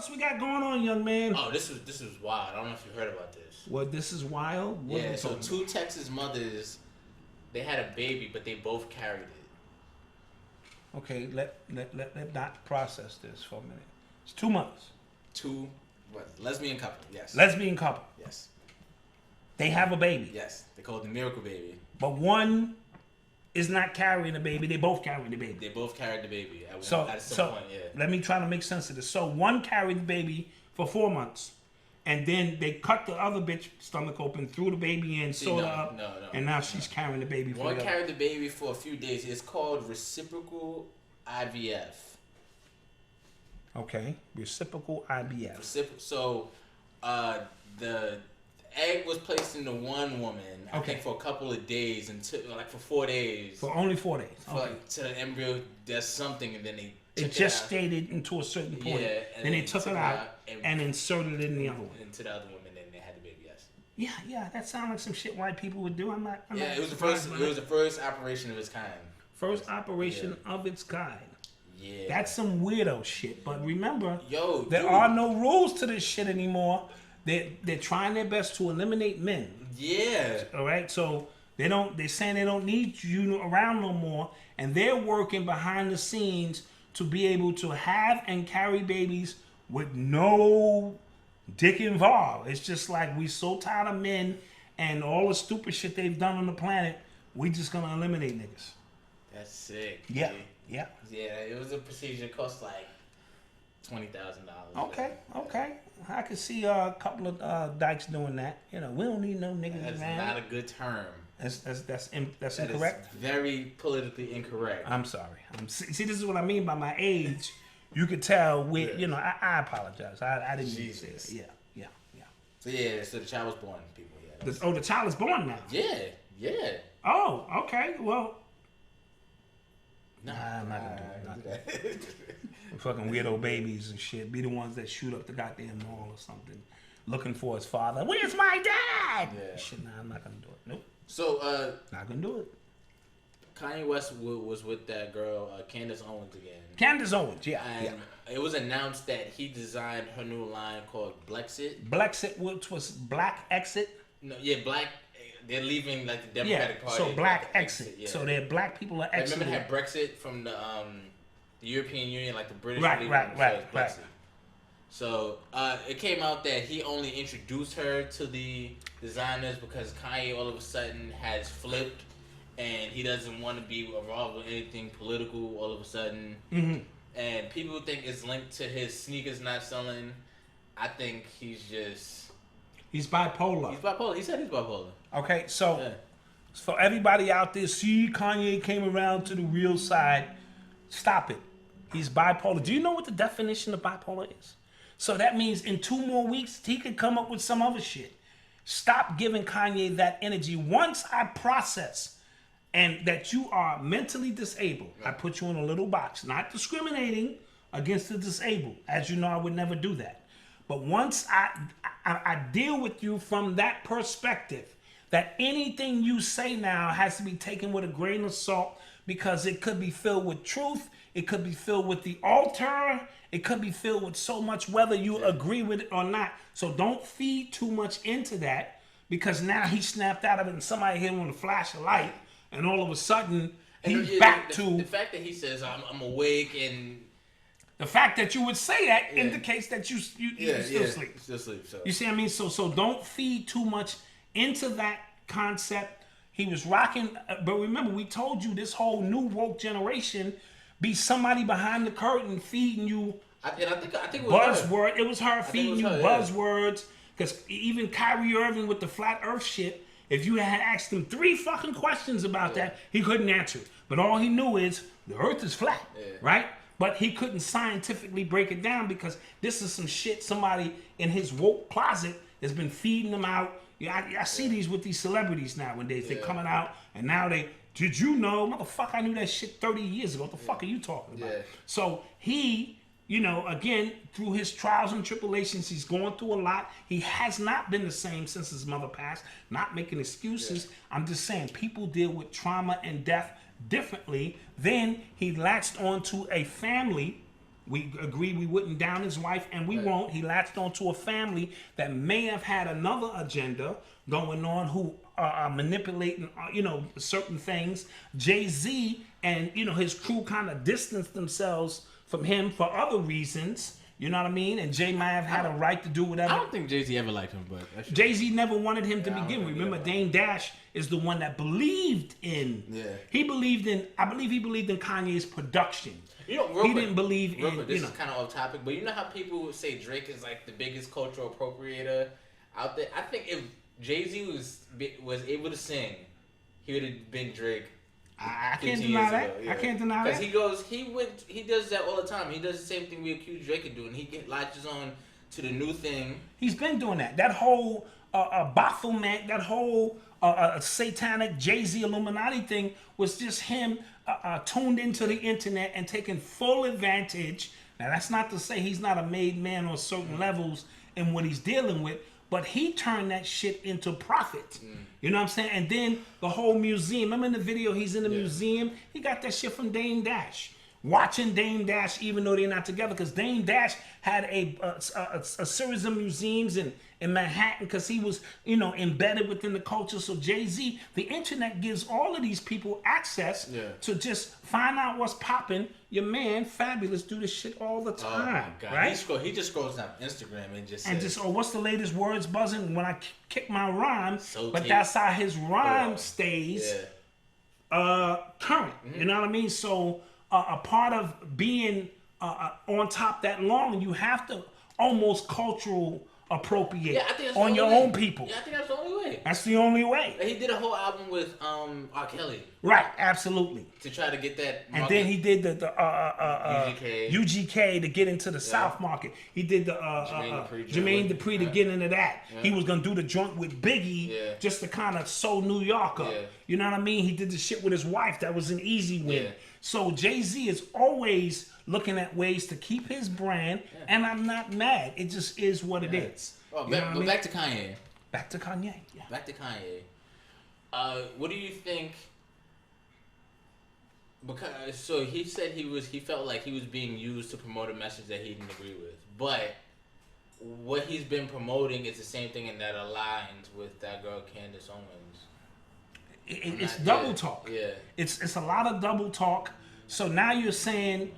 else we got going on, young man? Oh, this is wild. I don't know if you heard about this. Well, this is wild. What Yeah, so two Texas mothers, they had a baby, but they both carried it. Okay, let not process this for a minute. It's 2 months. Lesbian couple, yes. Lesbian couple. Yes. They have a baby. Yes, they call it the miracle baby. But one is not carrying the baby. They both carry the baby. They both carried the baby at So some point, yeah. let me try to make sense of this. So one carried the baby for 4 months, and then they cut the other bitch stomach open, threw the baby in, sewed her up, and now she's carrying the baby. One carried the baby for a few days. It's called Reciprocal IVF. Okay, Reciprocal IVF. So, the egg was placed into one woman, I think for a couple of days, until like for 4 days. For only 4 days. For like, till the embryo does something, and then they it gestated into a certain point. Yeah, and then they took it out and inserted it in the other one. Into the other woman, and they had the baby. Yes. Yeah, that sounds like some shit white people would do. I'm not. It was the first. It was the first operation of its kind. First operation of its kind. Yeah. That's some weirdo shit. But remember, there dude. are no rules to this shit anymore. They're trying their best to eliminate men. Yeah. All right. So they're saying they don't need you around no more, and they're working behind the scenes to be able to have and carry babies with no dick involved. It's just like we so tired of men and all the stupid shit they've done on the planet. We just gonna eliminate niggas. That's sick. Yeah. Dude. Yeah. Yeah. It was a procedure. It cost like $20,000. Okay. I could see a couple of dykes doing that. You know, we don't need no niggas That's around. not a good term. That's That incorrect. is very politically incorrect. I'm sorry. See, this is what I mean by my age. You could tell you know, I apologize. I didn't mean to say that. Yeah. So the child was born, people. Yeah. The child is born now. Yeah. Oh, okay. Well, Nah, I'm not gonna do nothing. Fucking weirdo babies and shit. Be the ones that shoot up the goddamn mall or something, looking for his father. Where's my dad? Yeah. Shit, nah, I'm not gonna do it. Nope. So, not gonna do it. Kanye West was with that girl, Candace Owens again. Candace Owens, yeah. And it was announced that he designed her new line called BLEXIT. BLEXIT, which was Black Exit. No, yeah, Black. They're leaving like the Democratic Party. So Black Exit. Yeah. So they're black people are exiting. Remember they had Brexit from the European Union, like the British. Right. So it came out that he only introduced her to the designers because Kanye all of a sudden has flipped and he doesn't want to be involved with anything political all of a sudden. Mm-hmm. And people think it's linked to his sneakers not selling. I think he's bipolar. He's bipolar. He said he's bipolar. Okay, so for everybody out there, see Kanye came around to the real side. Stop it. He's bipolar. Do you know what the definition of bipolar is? So that means in 2 more weeks, he could come up with some other shit. Stop giving Kanye that energy. Once I process and that you are mentally disabled, I put you in a little box, not discriminating against the disabled. As you know, I would never do that. But once I deal with you from that perspective, that anything you say now has to be taken with a grain of salt because it could be filled with truth, it could be filled with the altar, it could be filled with so much whether you agree with it or not. So don't feed too much into that because now he snapped out of it and somebody hit him with a flash of light and all of a sudden he's back to... The fact that he says, I'm awake and... The fact that you would say that indicates that you still sleep. Still sleep. So. You see what I mean? So don't feed too much into that concept. He was rocking, but remember, we told you this whole new woke generation be somebody behind the curtain feeding you. I think it was buzzword. Her. It was her feeding you buzzwords. Because even Kyrie Irving with the flat Earth shit, if you had asked him 3 fucking questions about that, he couldn't answer it. But all he knew is the Earth is flat, right? But he couldn't scientifically break it down because this is some shit somebody in his woke closet has been feeding them out. Yeah, I see these with these celebrities nowadays. They're coming out and now did you know, motherfucker, I knew that shit 30 years ago. What the fuck are you talking about? So he, you know, again, through his trials and tribulations, he's going through a lot. He has not been the same since his mother passed. Not making excuses. I'm just saying people deal with trauma and death differently. Then he latched onto a family We agreed we wouldn't down his wife, and we won't. He latched onto a family that may have had another agenda going on, who are manipulating, certain things. Jay-Z and, his crew kind of distanced themselves from him for other reasons. You know what I mean? And Jay might have had a right to do whatever. I don't think Jay-Z ever liked him, but Jay-Z never wanted him to begin with. Remember, Dame Dash is the one that believed in. Yeah. I believe he believed in Kanye's production. He didn't believe in. This is kind of off topic, but you know how people would say Drake is like the biggest cultural appropriator out there? I think if Jay-Z was able to sing, he would have been Drake. I can't deny that. I can't deny that. Because he does that all the time. He does the same thing we accuse Drake of doing. He latches on to the new thing. He's been doing that. That whole Baphomet, that whole satanic Jay-Z Illuminati thing was just him tuned into the internet and taking full advantage. Now, that's not to say he's not a made man on certain levels in what he's dealing with, but he turned that shit into profit. You know what I'm saying? And then the whole museum. Remember in the video, he's in the museum? He got that shit from Dame Dash. Watching Dame Dash, even though they're not together, because Dame Dash had a series of museums in Manhattan, because he was, embedded within the culture. So Jay-Z, the internet gives all of these people access to just find out what's popping. Your man, Fabulous, do this shit all the time. Oh my God. Right? He just scrolls down Instagram and says, what's the latest words buzzing when I kick my rhyme? But that's how his rhyme stays current. Mm-hmm. You know what I mean? So a part of being on top that long, you have to almost cultural appropriate on your own people. Yeah, I think that's the only way. That's the only way. He did a whole album with R. Kelly. Right, absolutely. To try to get that market. And then he did the UGK to get into the South market. He did the Jermaine Dupri to get into that. Yeah. He was gonna do the joint with Biggie just to kind of sew New York up. Yeah. You know what I mean? He did the shit with his wife. That was an easy win. Yeah. So Jay-Z is always looking at ways to keep his brand, and I'm not mad. It just is what it is. Oh, back to Kanye. Back to Kanye. Yeah. Back to Kanye. What do you think? Because so he said he felt like he was being used to promote a message that he didn't agree with, but what he's been promoting is the same thing, and that aligns with that girl Candace Owens. It's double talk. Yeah. It's a lot of double talk. So now you're saying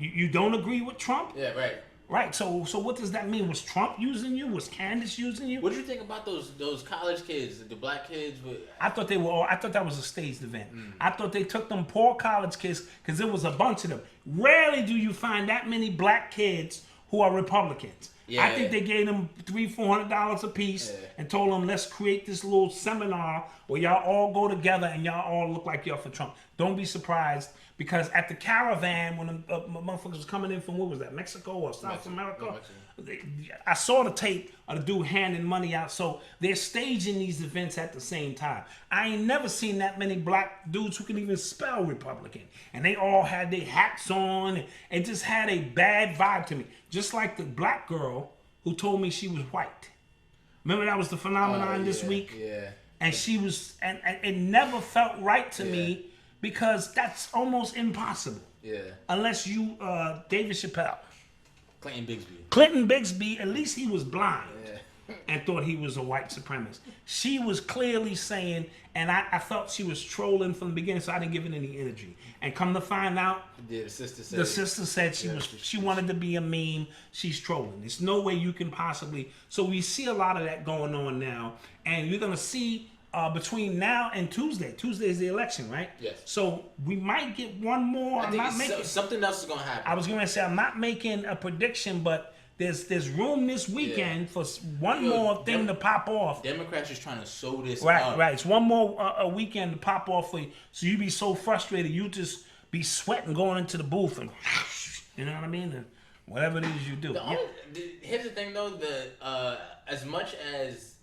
you don't agree with Trump? Yeah, right. Right. So what does that mean? Was Trump using you? Was Candace using you? What do you think about those college kids, the black kids? I thought that was a staged event. I thought they took them poor college kids, because there was a bunch of them. Rarely do you find that many black kids who are Republicans. Yeah, I think they gave them $300-400 a piece and told them, let's create this little seminar where y'all all go together and y'all all look like y'all for Trump. Don't be surprised, because at the caravan, when the motherfuckers was coming in from, what was that, Mexico or South America? I saw the tape of the dude handing money out. So they're staging these events at the same time. I ain't never seen that many black dudes who can even spell Republican. And they all had their hats on. And just had a bad vibe to me. Just like the black girl who told me she was white. Remember that was the phenomenon this week? Yeah. And she was, and it never felt right to me, because that's almost impossible. Yeah. Unless you, David Chappelle. Clinton Bigsby, at least he was blind and thought he was a white supremacist. She was clearly saying, and I felt she was trolling from the beginning, so I didn't give it any energy. And come to find out, the sister said she wanted to be a meme. She's trolling. There's no way you can possibly. So we see a lot of that going on now, and you're gonna see between now and Tuesday. Tuesday is the election, right? Yes. So we might get one more. Something else is gonna happen. I was gonna say I'm not making a prediction, but there's room this weekend for one more thing to pop off. Democrats is trying to sow this up. Right. It's one more a weekend to pop off for you. So you be so frustrated, you just be sweating going into the booth and you know what I mean? And whatever it is you do. Here's the thing though, as much as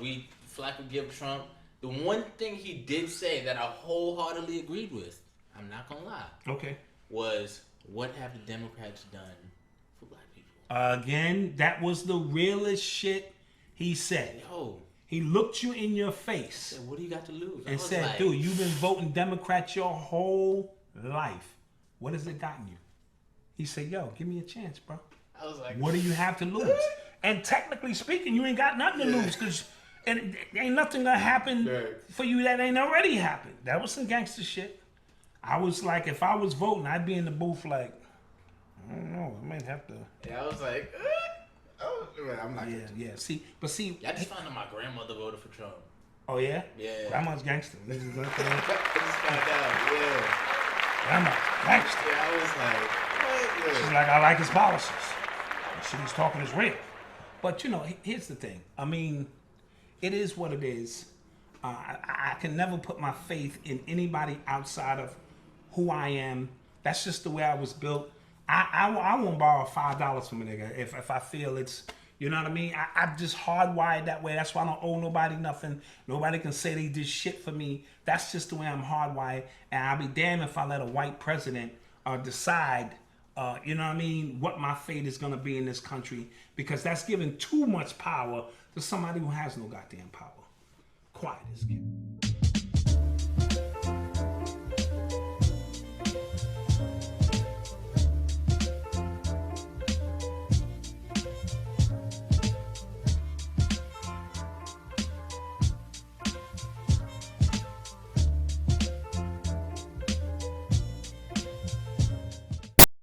we flack would give Trump, the one thing he did say that I wholeheartedly agreed with, I'm not gonna lie. Okay. Was, what have the Democrats done for black people? Again, that was the realest shit he said. Yo. He looked you in your face. Said, what do you got to lose? And said, like, dude, you've been voting Democrat your whole life. What has it gotten you? He said, yo, give me a chance, bro. I was like, What do you have to lose? And technically speaking, you ain't got nothing to lose because ain't nothing gonna happen for you that ain't already happened. That was some gangster shit. I was like, if I was voting, I'd be in the booth like, I don't know, I might have to. Yeah, I was like, oh, I'm not. Yeah. See, I just found out my grandmother voted for Trump. Oh yeah. Yeah. Grandma's gangster. This is I just found out. Yeah. Grandma's gangster. Yeah, I was like, what? Yeah. She's like, I like his policies. The shit he's talking is real. But you know, here's the thing. I mean, it is what it is. I can never put my faith in anybody outside of who I am. That's just the way I was built. I won't borrow $5 from a nigga if I feel it's, you know what I mean? I'm just hardwired that way. That's why I don't owe nobody nothing. Nobody can say they did shit for me. That's just the way I'm hardwired. And I'll be damned if I let a white president decide, you know what I mean, what my fate is going to be in this country. Because that's giving too much power to somebody who has no goddamn power. Quiet as kept.